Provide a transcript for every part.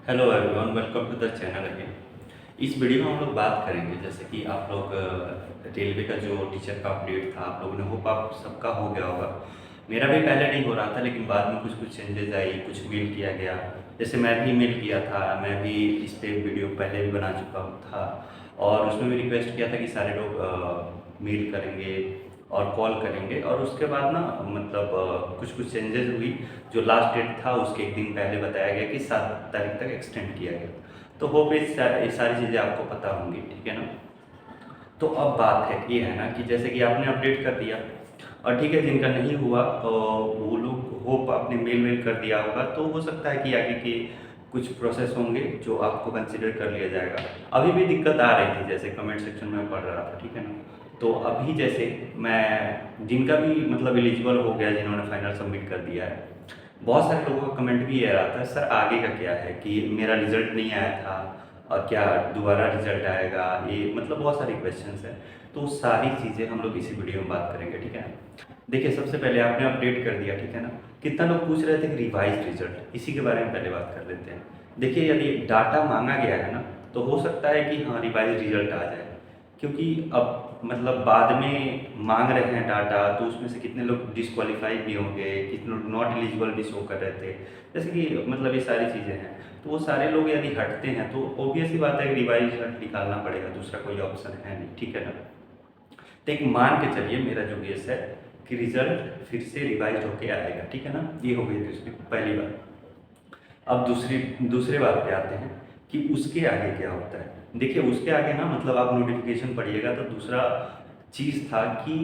Hello everyone, welcome to the channel again. इस video में हम लोग बात करेंगे जैसे कि आप लोग रेलवे का जो टीचर का अपडेट था, आप लोगों ने होप आप सबका हो गया होगा। मेरा भी पहले नहीं हो रहा था, लेकिन बाद में कुछ कुछ चेंजेस आई, कुछ मेल किया गया। जैसे मैं भी मेल किया था, मैं भी इस पे वीडियो पहले भी बना चुका था और उसमें भी रिक्वेस्ट किया था कि सारे लोग मेल करेंगे और कॉल करेंगे। और उसके बाद ना मतलब कुछ कुछ चेंजेस हुई। जो लास्ट डेट था उसके एक दिन पहले बताया गया कि 7 तारीख तक एक्सटेंड किया गया। तो होप ये सारी चीज़ें आपको पता होंगी, ठीक है ना। तो अब बात है ये है ना कि जैसे कि आपने अपडेट कर दिया और ठीक है, जिनका नहीं हुआ तो वो लोग होप आपने मेल वेल कर दिया होगा, तो हो सकता है कि आगे के कुछ प्रोसेस होंगे जो आपको कंसिडर कर लिया जाएगा। अभी भी दिक्कत आ रही थी, जैसे कमेंट सेक्शन में पढ़ रहा था, ठीक है ना। तो अभी जैसे मैं जिनका भी मतलब एलिजिबल हो गया, जिन्होंने फाइनल सबमिट कर दिया है, बहुत सारे लोगों का कमेंट भी ये रहा था, सर आगे का क्या है कि मेरा रिजल्ट नहीं आया था और क्या दोबारा रिजल्ट आएगा, ये मतलब बहुत सारे क्वेश्चंस हैं। तो सारी चीज़ें हम लोग इसी वीडियो में बात करेंगे, ठीक है ना। देखिए, सबसे पहले आपने अपडेट कर दिया, ठीक है ना। कितना लोग पूछ रहे थे कि रिवाइज रिजल्ट, इसी के बारे में पहले बात कर लेते हैं। देखिए, यदि डाटा मांगा गया है ना, तो हो सकता है कि हाँ रिवाइज रिजल्ट आ जाए, क्योंकि अब मतलब बाद में मांग रहे हैं डाटा, तो उसमें से कितने लोग डिस्क्वालीफाइड भी होंगे, कितने लोग नॉट एलिजिबल भी शो कर रहे थे, जैसे कि मतलब ये सारी चीज़ें हैं। तो वो सारे लोग यदि हटते हैं तो ऑब्वियस ही बात है कि रिवाइज रिजल्ट निकालना पड़ेगा, दूसरा कोई ऑप्शन है नहीं, ठीक है ना। तो एक मान के चलिए, मेरा जो गेस है कि रिजल्ट फिर से रिवाइज होके आएगा, ठीक है ना। ये हो गई दूसरी पहली बात। अब दूसरे बात पे आते हैं कि उसके आगे क्या होता है। देखिए, उसके आगे ना मतलब आप नोटिफिकेशन पढ़िएगा तो दूसरा चीज़ था कि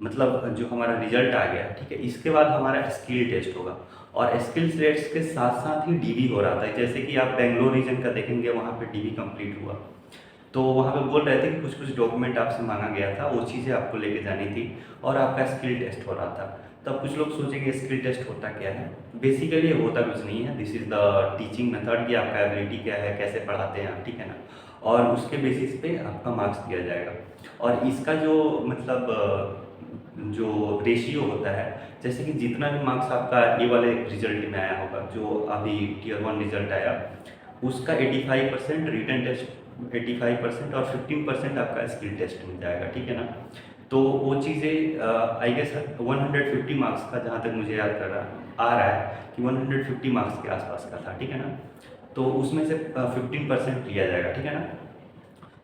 मतलब जो हमारा रिजल्ट आ गया, ठीक है, इसके बाद हमारा स्किल टेस्ट होगा। और स्किल टेस्ट के साथ साथ ही डीवी हो रहा था, जैसे कि आप बेंगलोर रीजन का देखेंगे, वहाँ पे डीवी कंप्लीट हुआ। तो वहाँ पे बोल रहे थे कि कुछ कुछ डॉक्यूमेंट आपसे मांगा गया था, वो चीज़ें आपको लेके जानी थी और आपका स्किल टेस्ट हो रहा था। तब कुछ लोग सोचेंगे स्किल टेस्ट होता क्या है। बेसिकली होता कुछ नहीं है, this is the teaching method, कि आपका एबिलिटी क्या है, कैसे पढ़ाते हैं आप, ठीक है ना। और उसके बेसिस पे आपका मार्क्स दिया जाएगा। और इसका जो मतलब जो रेशियो होता है, जैसे कि जितना भी मार्क्स आपका ये वाले रिजल्ट में आया होगा, जो अभी टीयर 1 रिजल्ट आया, उसका 85% रिटन टेस्ट, 85% और 15% आपका स्किल टेस्ट में जाएगा, ठीक है ना। तो वो चीज़ें आई गेस 150 मार्क्स का, जहाँ तक मुझे याद कर रहा आ रहा है कि 150 मार्क्स के आसपास का था, ठीक है ना। तो उसमें से 15% लिया जाएगा, ठीक है ना।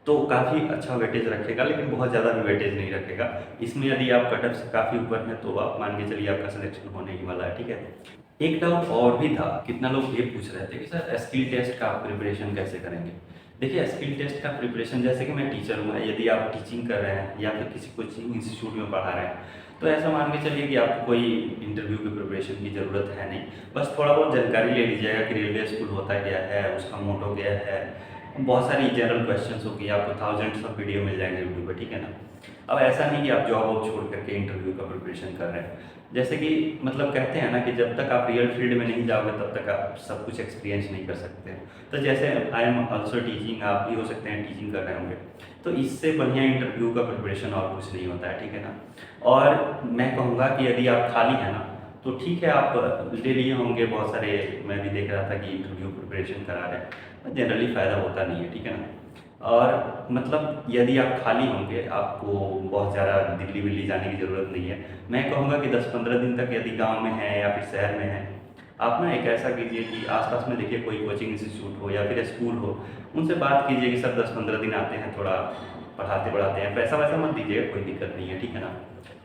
तो काफ़ी अच्छा वेटेज रखेगा, लेकिन बहुत ज़्यादा भी वेटेज नहीं रखेगा। इसमें यदि आप कट ऑफ से काफ़ी ऊपर हैं तो आप मान के चलिए आपका सिलेक्शन होने ही वाला है, ठीक है। एक डाउट और भी था, कितना लोग ये पूछ रहे थे कि सर स्किल टेस्ट का आप प्रिपरेशन कैसे करेंगे। देखिए, स्किल टेस्ट का प्रिपरेशन, जैसे कि मैं टीचर हूँ, यदि आप टीचिंग कर रहे हैं या फिर किसी कोचिंग इंस्टीट्यूट में पढ़ा रहे हैं, तो ऐसा मान के चलिए कि आपको कोई इंटरव्यू की प्रिपरेशन की ज़रूरत है नहीं। बस थोड़ा बहुत जानकारी ले लीजिएगा कि रेलवे स्कूल होता क्या है, उसका मोटो क्या है। बहुत सारी जनरल क्वेश्चंस होगी, आपको थाउजेंड्स ऑफ वीडियो मिल जाएंगे यूट्यूब पर, ठीक है ना। अब ऐसा नहीं कि आप जॉब वॉब छोड़ करके इंटरव्यू का प्रिपरेशन कर रहे हैं। जैसे कि मतलब कहते हैं ना कि जब तक आप रियल फील्ड में नहीं जाओगे तब तक आप सब कुछ एक्सपीरियंस नहीं कर सकते। तो जैसे आई एम ऑल्सो टीचिंग, आप भी हो सकते हैं टीचिंग कर रहे होंगे, तो इससे बढ़िया इंटरव्यू का प्रिपरेशन और कुछ नहीं होता है, ठीक है ना। और मैं कहूँगा कि यदि आप खाली हैं ना, तो ठीक है, आप ले लिए होंगे बहुत सारे, मैं भी देख रहा था कि इंटरव्यू प्रिपरेशन करा रहे हैं, जनरली फ़ायदा होता नहीं है, ठीक है ना। और मतलब यदि आप खाली होंगे, आपको बहुत ज़्यादा दिल्ली विल्ली जाने की ज़रूरत नहीं है। मैं कहूँगा कि 10-15 दिन तक यदि गांव में हैं या फिर शहर में हैं, आप ना एक ऐसा कीजिए कि आसपास में देखिए कोई कोचिंग इंस्टीट्यूट हो या फिर स्कूल हो, उनसे बात कीजिए कि सर 10-15 दिन आते हैं, थोड़ा पढ़ाते पढ़ाते हैं, पैसा वैसा मत दीजिएगा, कोई दिक्कत नहीं है, ठीक है ना।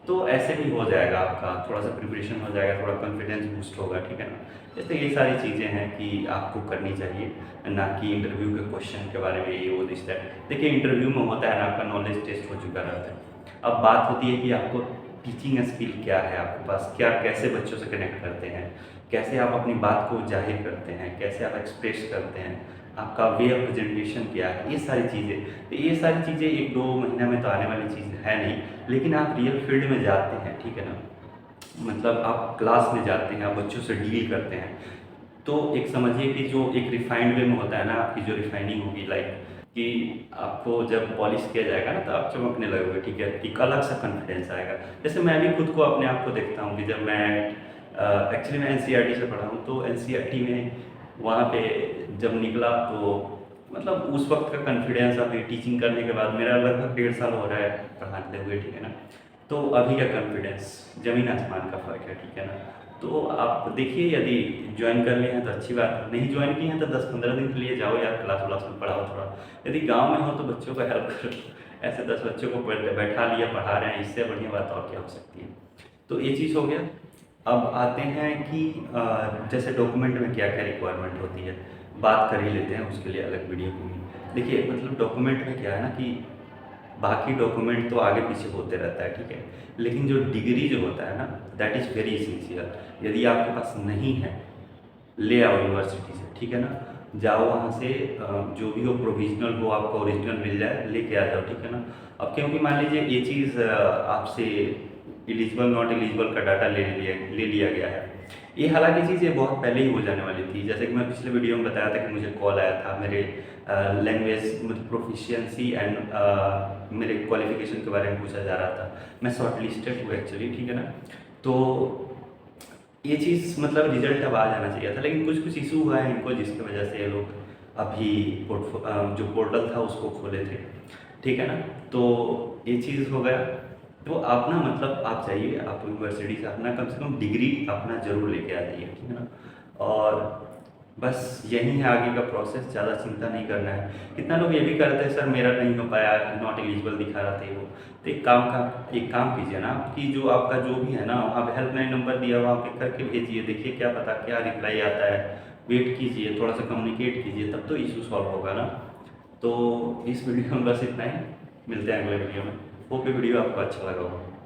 तो ऐसे भी हो जाएगा, आपका थोड़ा सा प्रिपरेशन हो जाएगा, थोड़ा कॉन्फिडेंस बूस्ट होगा, ठीक है ना। जैसे ये सारी चीज़ें हैं कि आपको करनी चाहिए, ना कि इंटरव्यू के क्वेश्चन के बारे में ये वो दिस दैट। देखिए, इंटरव्यू में होता है ना, आपका नॉलेज टेस्ट हो चुका रहता है। अब बात होती है कि आपको टीचिंग स्किल क्या है, आपके पास क्या, कैसे बच्चों से कनेक्ट करते हैं, कैसे आप अपनी बात को जाहिर करते हैं, कैसे आप एक्सप्रेस करते हैं, आपका वे ऑफ प्रेजेंटेशन क्या है, ये सारी चीज़ें। तो ये सारी चीज़ें 1-2 महीने में तो आने वाली चीज़ है नहीं, लेकिन आप रियल फील्ड में जाते हैं, ठीक है ना। मतलब आप क्लास में जाते हैं, आप बच्चों से डील करते हैं, तो एक समझिए कि जो एक रिफाइंड वे में होता है ना, आपकी जो रिफाइनिंग होगी, लाइक कि आपको जब पॉलिश किया जाएगा ना, तो आप चमकने लगोगे, ठीक है, एक अलग सा कॉन्फिडेंस आएगा। जैसे मैं भी खुद को अपने आप को देखता हूँ कि जब मैं एक्चुअली मैं एनसीईआरटी से पढ़ा हूँ, तो एनसीईआरटी में वहाँ पे जब निकला तो मतलब उस वक्त का कॉन्फिडेंस, अभी टीचिंग करने के बाद मेरा लगभग 1.5 साल हो रहा है पढ़ाते हुए, ठीक है ना। तो अभी का कॉन्फिडेंस ज़मीन आसमान का फ़र्क है, ठीक है ना। तो आप देखिए, यदि ज्वाइन कर लिए हैं तो अच्छी बात है, नहीं ज्वाइन किए हैं तो 10-15 दिन के लिए जाओ यार, क्लास व्लास में पढ़ाओ थोड़ा। यदि गांव में हो तो बच्चों का हेल्प करो। ऐसे 10 बच्चों को बैठा लिया, पढ़ा रहे हैं, इससे बढ़िया बात और क्या हो सकती है। तो ये चीज़ हो गया। अब आते हैं कि जैसे डॉक्यूमेंट में क्या क्या रिक्वायरमेंट होती है, बात कर ही लेते हैं, उसके लिए अलग वीडियो होगी। देखिए मतलब डॉक्यूमेंट में क्या है ना कि बाकी डॉक्यूमेंट तो आगे पीछे होते रहता है, ठीक है, लेकिन जो डिग्री जो होता है ना, दैट इज़ वेरी इसेंशियल। यदि आपके पास नहीं है, ले आओ यूनिवर्सिटी से, ठीक है ना। जाओ वहाँ से, जो भी हो प्रोविजनल हो, आपको ओरिजिनल मिल जाए, लेके आ जाओ, ठीक है ना। अब क्योंकि मान लीजिए ये चीज़ आपसे एलिजिबल नॉट एलिजिबल का डाटा ले लिया गया है, ये हालांकि चीज़ ये बहुत पहले ही हो जाने वाली थी। जैसे कि मैं पिछले वीडियो में बताया था कि मुझे कॉल आया था, मेरे लैंग्वेज मतलब प्रोफिशिएंसी एंड मेरे क्वालिफिकेशन के बारे में पूछा जा रहा था। मैं शॉर्ट लिस्टेड हूँ एक्चुअली, ठीक है ना। तो ये चीज़ मतलब रिजल्ट अब आ जाना चाहिए था, लेकिन कुछ कुछ इशू हुआ है इनको, जिसकी वजह से ये लोग अभी जो पोर्टल था उसको खोले थे, ठीक है ना। तो ये चीज़ हो गया। तो आप ना मतलब आप जाइए, आप यूनिवर्सिटी से अपना कम से कम डिग्री अपना ज़रूर लेके आ जाइए, ठीक है ना। और बस यही है आगे का प्रोसेस, ज़्यादा चिंता नहीं करना है। कितना लोग ये भी करते हैं, सर मेरा नहीं हो पाया, नॉट एलिजिबल दिखा रहा था वो। तो एक काम कीजिए ना, कि जो आपका जो भी है ना, वहाँ पे हेल्पलाइन नंबर दिया, वहाँ पे करके भेजिए, देखिए क्या पता क्या रिप्लाई आता है। वेट कीजिए, थोड़ा सा कम्युनिकेट कीजिए, तब तो इशू सॉल्व होगा ना। तो इस वीडियो में बस इतना ही, मिलते हैं अगले वीडियो में। होप ये वीडियो आपको अच्छा लगा होगा।